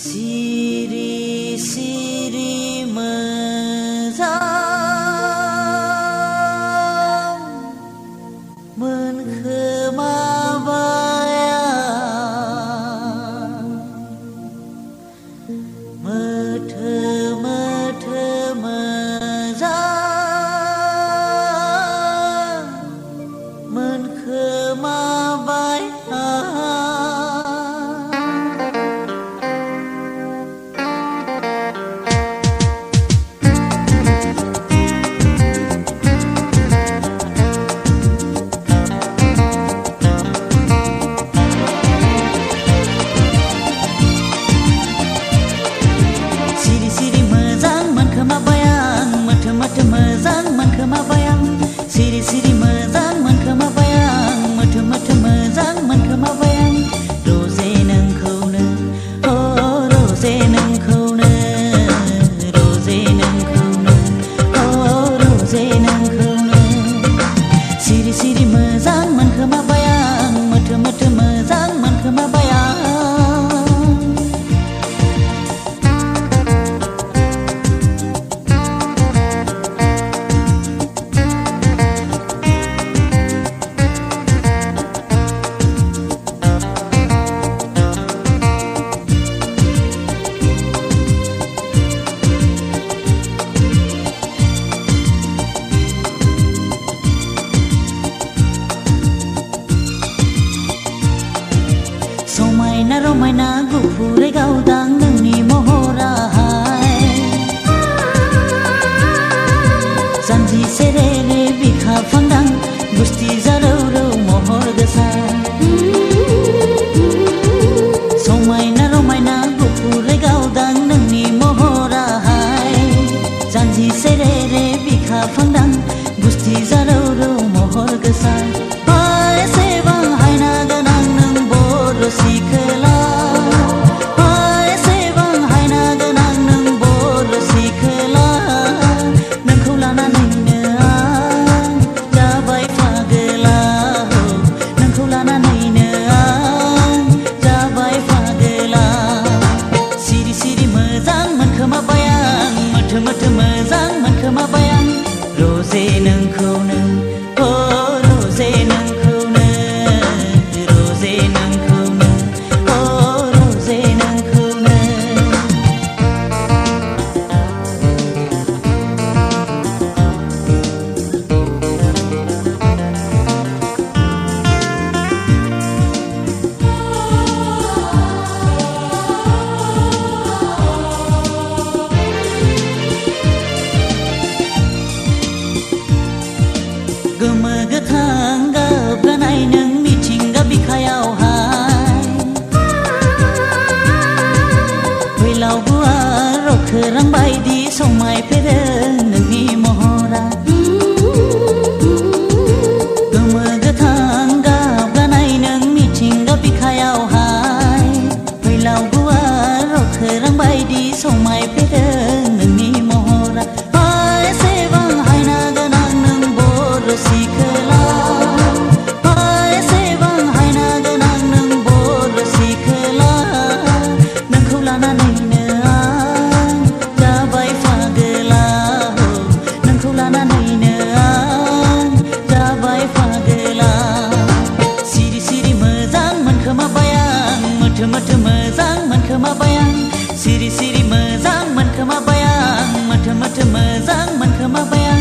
Siri siri mezang menkhemabayang methe mezang menkhemabayang Siri siri mezang menkhemabayang methe mezang menkhemabayang Rose nengkhौनो oh rose nengkhौनो rose nengkhौनो oh rose nengkhौनो Siri siri mezang menkhemabayang methe mezang menkhemabayang समायना रमायना गुफुरै गावदां नोंनि महराहाय जानजि सेरेरे बिखा फांदां गुस्थि जारौरौ महर गोसा समायना रमायना गुफुरै गावदां नोंनि महराहाय जानजि सेरेरे बिखा फांदां गुस्थि जारौरौ महर गोसा सिखोला एसेबां हायना गोनां नों बर' सिखोला नोंखौ लानानैनो आं जाबाय फागोला नोंखौ लानानैनो आं जाबाय फागोला सिरि सिरि मोजां मोनखोमाबायां मोथो मोजां मोनखोमाबायां रजे नोंखौनो oh रजे नोंखौनो रजे नोंखौनो गोमो गोथां गाब गानाय नों मिथिंगा बिखायावहाय फैलाव गुवार रखोरां बायदि समायफेरो नोंनि महरा गोमो गोथां गाब गानाय नों मिथिंगा बिखायावहाय फैलाव गुवार रखोरां बायदि समायफेरो नोंनि महरा एसेबां हायना गोनां नों बर' सिखोला एसेबां हायना गोनां नों बर' सिखोला नोंखौ लानानैनो आं जाबाय फागोला नोंखौ लानानैनो आं जाबाय फागोला सिरि सिरि मोजां मोनखोमाबायां मोथो मोजां मोनखोमाबायां सिरि सिरि मोजां मोनखोमाबायां मोथो मोजां मोनखोमाबायां